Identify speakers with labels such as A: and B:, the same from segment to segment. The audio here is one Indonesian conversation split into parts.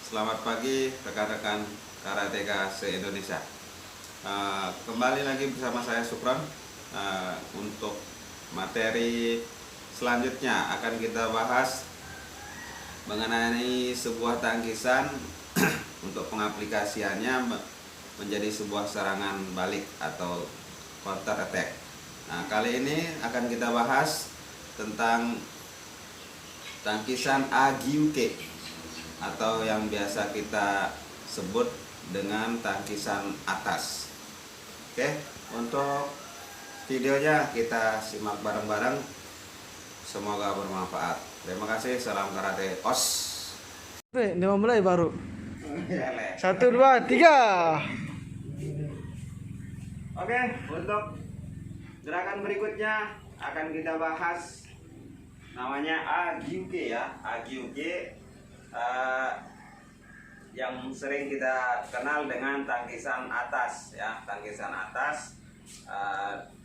A: Selamat pagi rekan-rekan karateka se-Indonesia. Kembali lagi bersama saya Supran. Untuk materi selanjutnya akan kita bahas mengenai sebuah tangkisan untuk pengaplikasiannya menjadi sebuah serangan balik atau counter attack. Nah, kali ini akan kita bahas tentang tangkisan AGUK atau yang biasa kita sebut dengan tangkisan atas. Oke, untuk videonya kita simak bareng-bareng. Semoga bermanfaat. Terima kasih. Salam karate os.
B: Ini mau mulai baru. 1, 2, 3.
A: Oke, untuk gerakan berikutnya akan kita bahas namanya AGUK ya. AGUK yang sering kita kenal dengan tangkisan atas ya, tangkisan atas.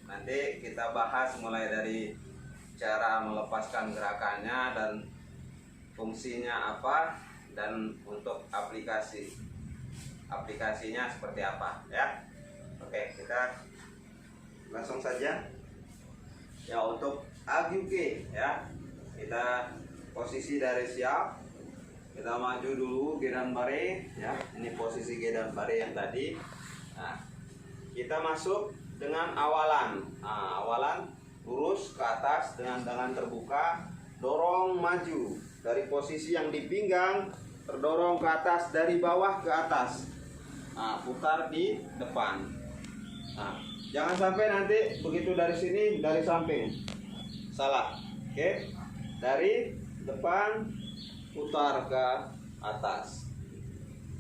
A: Nanti kita bahas mulai dari cara melepaskan gerakannya dan fungsinya apa, dan untuk aplikasinya seperti apa ya. Oke, kita langsung saja ya. Untuk AGUK ya, kita posisi dari siap, kita maju dulu gedan bare ya. Ini posisi gedan bare yang tadi. Nah, kita masuk dengan awalan. Nah, awalan lurus ke atas dengan tangan terbuka, dorong maju dari posisi yang di pinggang, terdorong ke atas dari bawah ke atas. Nah, putar di depan. Nah, jangan sampai nanti begitu dari sini dari samping. Salah. Oke. Dari depan putar ke atas.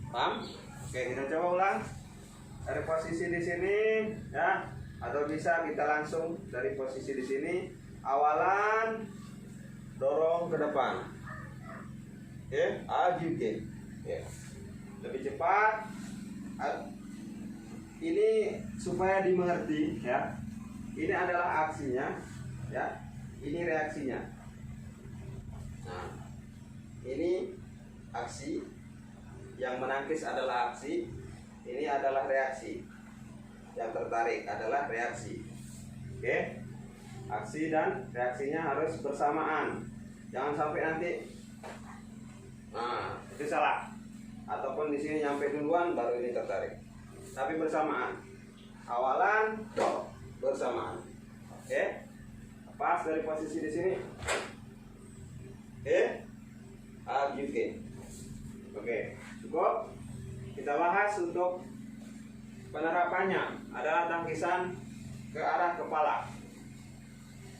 A: Paham? Oke, kita coba ulang. Dari posisi di sini ya, atau bisa kita langsung dari posisi di sini. Awalan dorong ke depan. Oke, AGUK. Oke. Lebih cepat. Ini supaya dimengerti ya. Ini adalah aksinya ya. Ini reaksinya. Nah, ini aksi, yang menangkis adalah aksi, ini adalah reaksi, yang tertarik adalah reaksi. Oke, aksi dan reaksinya harus bersamaan, jangan sampai nanti itu salah, ataupun di sini nyampe duluan baru ini tertarik, tapi bersamaan. Awalan bersamaan. Oke, pas dari posisi di sini. Oke, AGUK. Oke, cukup. Kita bahas untuk penerapannya adalah tangkisan ke arah kepala.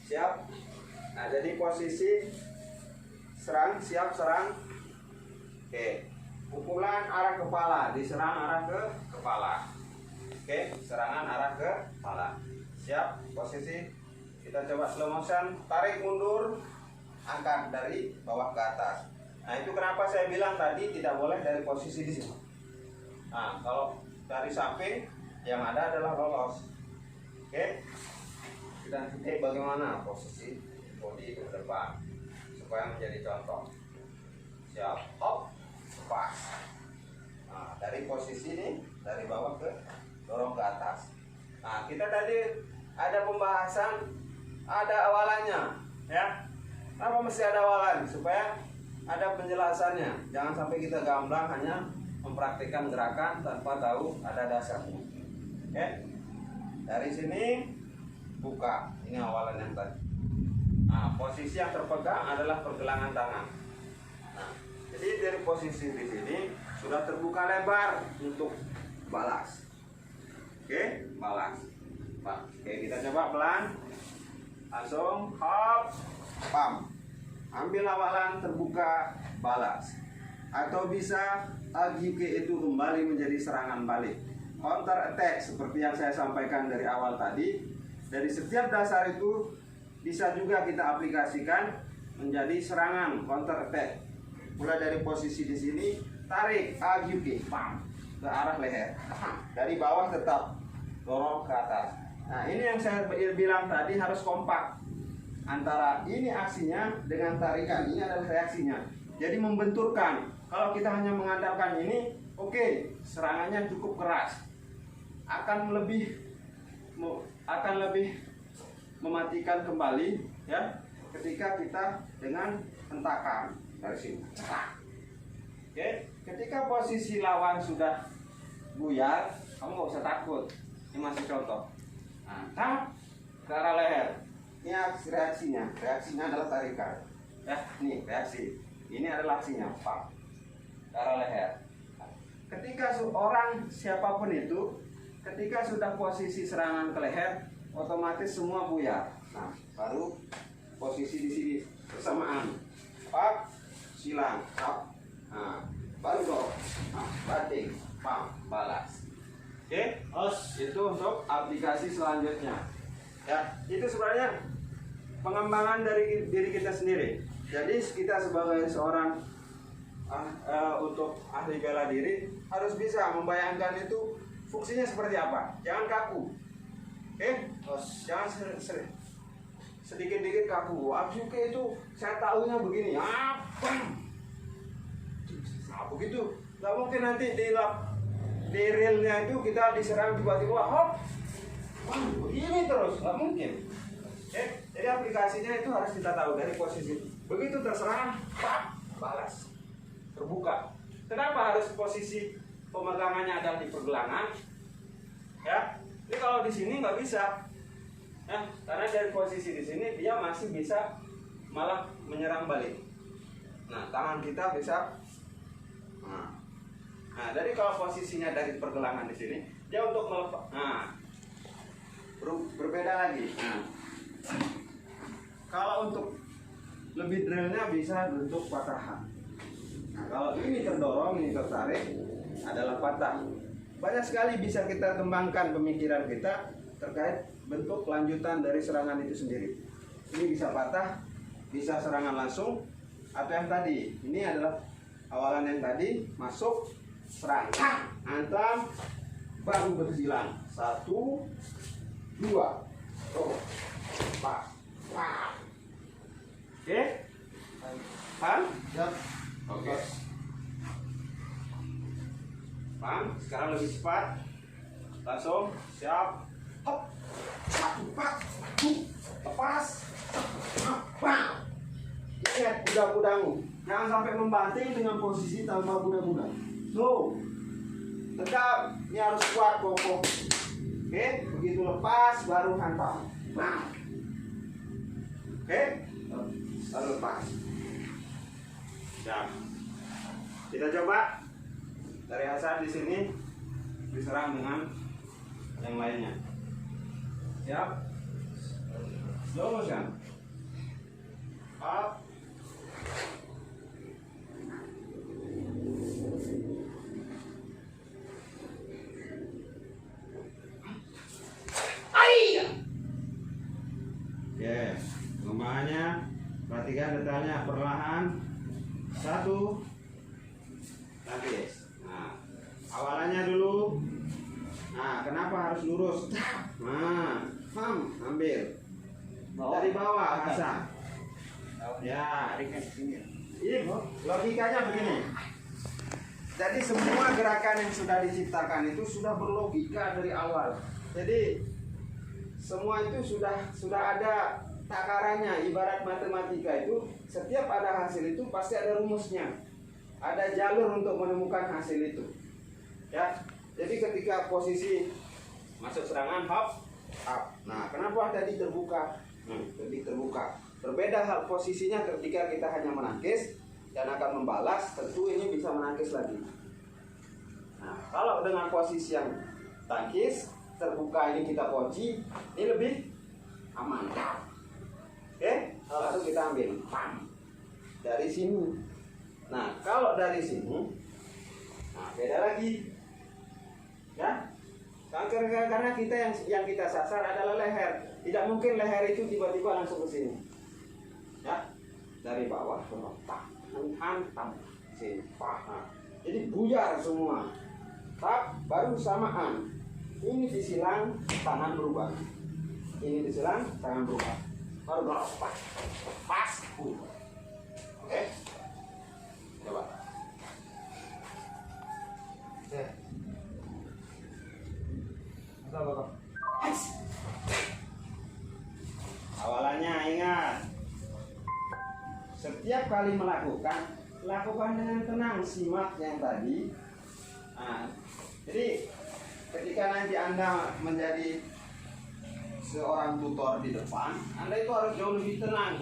A: Siap. Nah, jadi posisi serang, siap serang. Oke, pukulan arah kepala, diserang arah ke kepala. Oke, serangan arah ke kepala. Siap, posisi. Kita coba slow motion, tarik mundur, angkat dari bawah ke atas. Nah, itu kenapa saya bilang tadi tidak boleh dari posisi di sini. Nah, kalau dari samping yang ada adalah lolos. Oke. Kita nanti bagaimana posisi body ke depan supaya menjadi contoh. Siap, hop, pas. Nah, dari posisi ini dari bawah ke dorong ke atas. Nah, kita tadi ada pembahasan, ada awalannya ya. Kenapa mesti ada awalan? Supaya ada penjelasannya. Jangan sampai kita gamblang hanya mempraktikkan gerakan tanpa tahu ada dasarnya. Oke. Dari sini buka. Ini awalan yang tadi. Nah, posisi yang terpegang adalah pergelangan tangan. Nah, jadi dari posisi di sini sudah terbuka lebar untuk balas. Oke, balas. Oke, kita coba pelan. Langsung hop, pam. Ambil awalan terbuka, balas. Atau bisa AGUK itu kembali menjadi serangan balik, counter attack, seperti yang saya sampaikan dari awal tadi. Dari setiap dasar itu bisa juga kita aplikasikan menjadi serangan counter attack. Mulai dari posisi di sini, tarik AGUK, pam, ke arah leher. Dari bawah tetap dorong ke atas. Nah, ini yang saya bilang tadi harus kompak. Antara ini aksinya dengan tarikan, ini adalah reaksinya. jadi membenturkan. Kalau kita hanya mengandalkan ini, oke, serangannya cukup keras, akan lebih mematikan kembali ya ketika kita dengan hentakan dari sini. Oke, ketika posisi lawan sudah buyar, kamu nggak usah takut. Ini masih contoh. Nah, tap ke arah leher. Ini reaksinya adalah tarikan. Ya, ini reaksi. Ini adalah aksinya, pak, ke arah leher. Ketika orang siapapun itu, ketika sudah posisi serangan ke leher, otomatis semua buyar. Nah, baru posisi di sini bersamaan. Pak, silang, pak. Nah, baru dong. Nah, batik, pak, balas. Oke, itu untuk aplikasi selanjutnya. Ya, itu sebenarnya pengembangan dari diri kita sendiri. Jadi kita sebagai seorang untuk ahli bela diri harus bisa membayangkan itu fungsinya seperti apa. Jangan kaku. Oke, jangan sedikit-sedikit kaku. Absuke itu saya tahunya begini. Apa? Nah, begitu. Gak mungkin nanti di realnya itu kita diserang tiba-tiba hop. Begini terus, gak mungkin. Oke, jadi aplikasinya itu harus kita tahu dari posisi. Begitu terserang, balas. Terbuka. Kenapa harus posisi pemegangannya ada di pergelangan? Ya, ini kalau di sini nggak bisa. Ya, karena dari posisi di sini dia masih bisa malah menyerang balik. Nah, tangan kita bisa. Nah, jadi kalau posisinya dari pergelangan di sini, dia untuk melepas. Nah, berbeda lagi. Nah, kalau untuk lebih drillnya bisa bentuk patahan. Nah, kalau ini terdorong, ini tertarik, adalah patah. Banyak sekali bisa kita kembangkan pemikiran kita terkait bentuk lanjutan dari serangan itu sendiri. Ini bisa patah, bisa serangan langsung, atau yang tadi. Ini adalah awalan yang tadi, masuk, serang, hantam, baru bersilang. 1, 2, pas. Oke? Paham?
B: Ya.
A: Oke. Paham? Sekarang lebih cepat. Langsung, siap. Hop. 1, 2, lepas. Bang. Ingat kuda-kudamu. Jangan sampai membanting dengan posisi tanpa kuda-kuda. No. Tetap, ini harus kuat, kokoh. Oke, begitu lepas baru hantam. Bang. Oke? Lalu lepas. Siap. Kita coba dari Hasan di sini diserang dengan yang lainnya. Siap. Slow motion. Up. Oke, pengembangannya perhatikan detailnya perlahan. 1, lapis. Nah, awalannya dulu. Nah, kenapa harus lurus? Nah, ambil dari bawah, Hasan. Ya, ini logikanya begini. Jadi semua gerakan yang sudah diciptakan itu sudah berlogika dari awal. Jadi semua itu sudah ada takarannya. Ibarat matematika itu, setiap ada hasil itu pasti ada rumusnya, ada jalur untuk menemukan hasil itu. Ya, jadi ketika posisi masuk serangan, hop. Nah, kenapa tadi terbuka? Lebih terbuka. Berbeda hal posisinya ketika kita hanya menangkis dan akan membalas, tentu ini bisa menangkis lagi. Nah, kalau dengan posisi yang tangkis terbuka ini kita kunci, ini lebih aman. Oke, lalu kita ambil dari sini. Nah, kalau dari sini, nah beda lagi, ya. Karena kita yang kita sasar adalah leher. Tidak mungkin leher itu tiba-tiba langsung ke sini. Ya, dari bawah hantam sini. Nah, jadi buyar semua. Baru samaan. Ini disilang, tangan berubah. Ini disilang, tangan berubah. Baru pas. Oke. Awalannya ingat, setiap kali melakukan, lakukan dengan tenang, simak yang tadi. Nah, jadi ketika nanti Anda menjadi seorang tutor di depan, Anda itu harus jauh lebih tenang.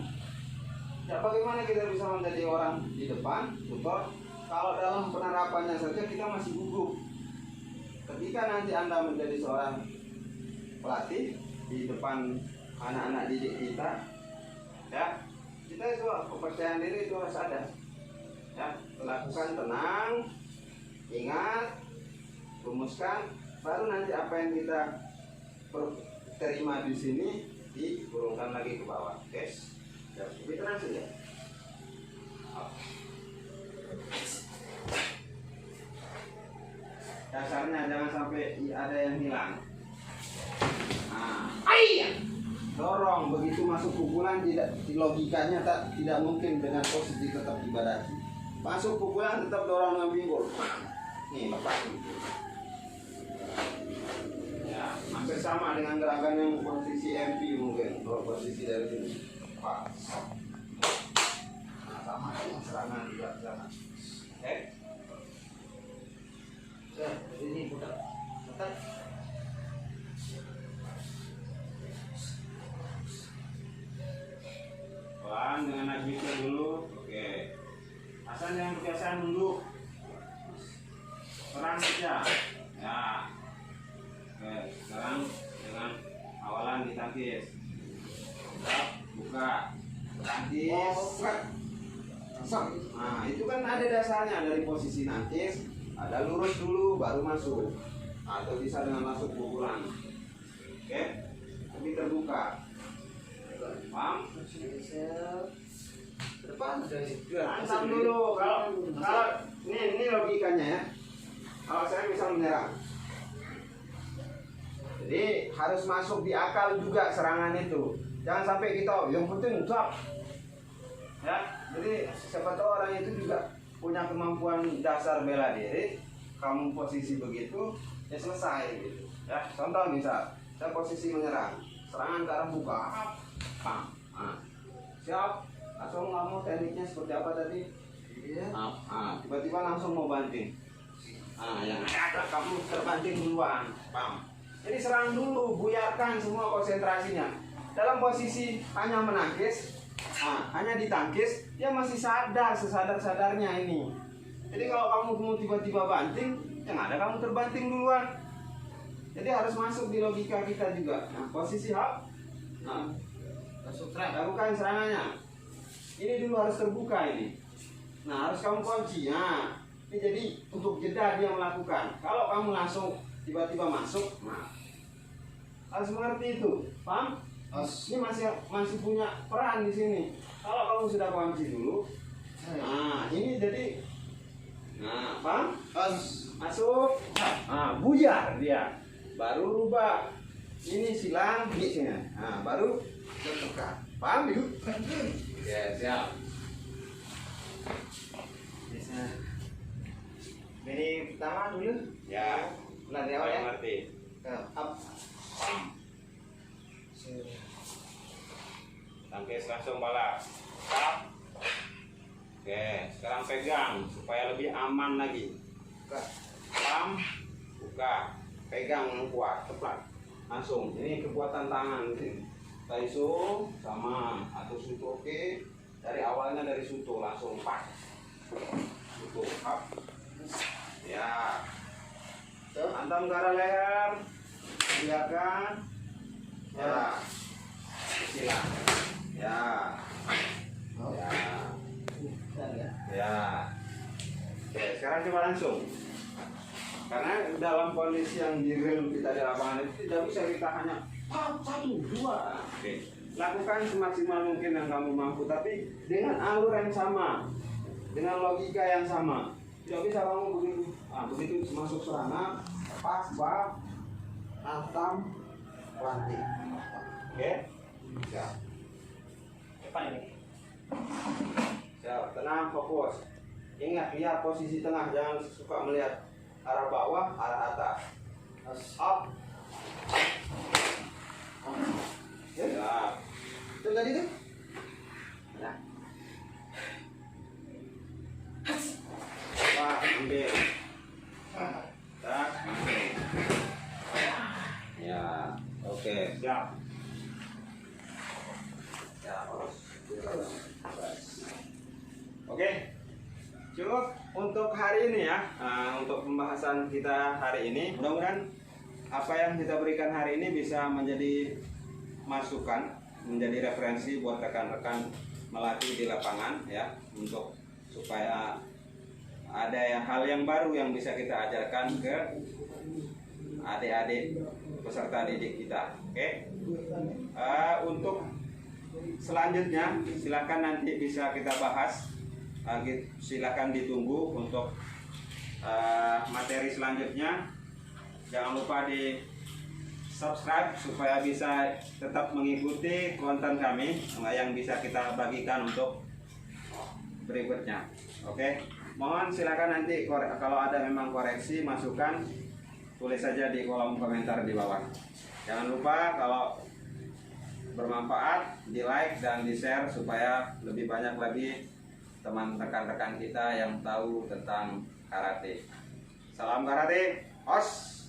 A: Ya, bagaimana kita bisa menjadi orang di depan, tutor, kalau dalam penerapannya saja kita masih gugup. Ketika nanti Anda menjadi seorang pelatih di depan anak-anak didik kita, ya, kita itu kepercayaan diri itu harus ada. Ya, lakukan tenang, ingat, rumuskan, baru nanti apa yang kita terima di sini diturunkan lagi ke bawah. Yes. Ya, lebih tenang saja. Dasarnya jangan sampai ada yang hilang. Nah, dorong begitu masuk pukulan, tidak logikanya tidak mungkin dengan posisi tetap ibadati. Masuk pukulan tetap dorong dengan pinggul. Nih bapak. Ya, hampir sama dengan gerakan yang posisi MP mungkin, kalau posisi dari sini. Pas. Nah, sama dengan serangan juga sana. Oke. Ini putar. Putar. Pelan dengan naiknya dulu. Oke. Asal yang kebiasaan nunduk. Serang saja. Ya. Oke, sekarang dengan awalan ditangkis. Buka. Tangkis. Nah, itu kan ada dasarnya dari posisi nangkis, ada lurus dulu baru masuk. Atau bisa dengan masuk pukulan. Oke. Tapi terbuka. Paham? Depan hantam dulu. Kalau ini logikanya ya. Kalau saya bisa menyerang, jadi harus masuk di akal juga serangan itu. Jangan sampai kita yang penting drop. Ya, jadi siapa tahu orang itu juga punya kemampuan dasar bela diri. Kamu posisi begitu, ya selesai gitu. Ya, contoh misal, saya posisi menyerang, serangan ke arah buka. Nah, siap. Langsung kamu tekniknya seperti apa tadi? Iya. Tiba-tiba langsung mau banting. Yang ada kamu terbanting duluan. Paham? Jadi serang dulu, buyarkan semua konsentrasinya. Dalam posisi hanya menangkis, hanya ditangkis, dia masih sadar sesadar-sadarnya ini. Jadi kalau kamu mau tiba-tiba banting, yang ada kamu terbanting duluan. Jadi harus masuk di logika kita juga. Nah, posisi hak. Nah, lakukan serangannya. Ini dulu harus terbuka ini. Nah, harus kamu kunci. Nah, ini jadi untuk jeda dia melakukan. Kalau kamu langsung tiba-tiba masuk, nah, harus mengerti itu. Paham? Ini masih punya peran di sini. Kalau kamu sudah kunci dulu, nah ini jadi, nah paham? Masuk, buyar dia, baru rubah. Ini silang di sini. Nah baru terbuka. Paham yuk? Ya siap. Bisa. Jadi pertama dulu. Ya. Benar ya, ya. Ngerti. Up. Tangkis langsung balas. Stop. Oke, sekarang pegang supaya lebih aman lagi. Buka. Pam. Buka. Pegang yang kuat, tepat. Langsung. Ini kekuatan tangan sini. Taiso sama atau suto oke. Dari awalnya dari suto langsung pas. Suto up. Ya. Hantam ke arah leher. Biarkan. Ya. Silang. Ya. Ya. Oke, sekarang coba langsung. Karena dalam kondisi yang di real kita di lapangan itu tidak bisa kita hanya 1, 2. Oke. Lakukan semaksimal mungkin yang kamu mampu, tapi dengan alur yang sama, dengan logika yang sama. Tidak bisa kamu begitu masuk serangan, pas, hantam, banting. Oke? Siap. Depan ini. Siap, tenang, fokus. Ingat, lihat posisi tengah, jangan suka melihat arah bawah, arah atas. Up, Ya.
B: Itu tadi tuh.
A: Ya. Wah, ambil. Tak, ambil. Ya, oke, siap. Ya, oke, cukup untuk hari ini ya. Untuk pembahasan kita hari ini, mudah-mudahan apa yang kita berikan hari ini bisa menjadi masukan, menjadi referensi buat rekan-rekan melatih di lapangan ya, untuk supaya ada hal yang baru yang bisa kita ajarkan ke adik-adik peserta didik kita. Oke. Untuk selanjutnya silakan nanti bisa kita bahas. Silakan ditunggu untuk materi selanjutnya. Jangan lupa di subscribe supaya bisa tetap mengikuti konten kami yang bisa kita bagikan untuk berikutnya. Oke. Mohon silakan nanti kalau ada memang koreksi masukan, tulis saja di kolom komentar di bawah. Jangan lupa kalau bermanfaat di like dan di share supaya lebih banyak lagi teman rekan-rekan kita yang tahu tentang karate. Salam karate, os.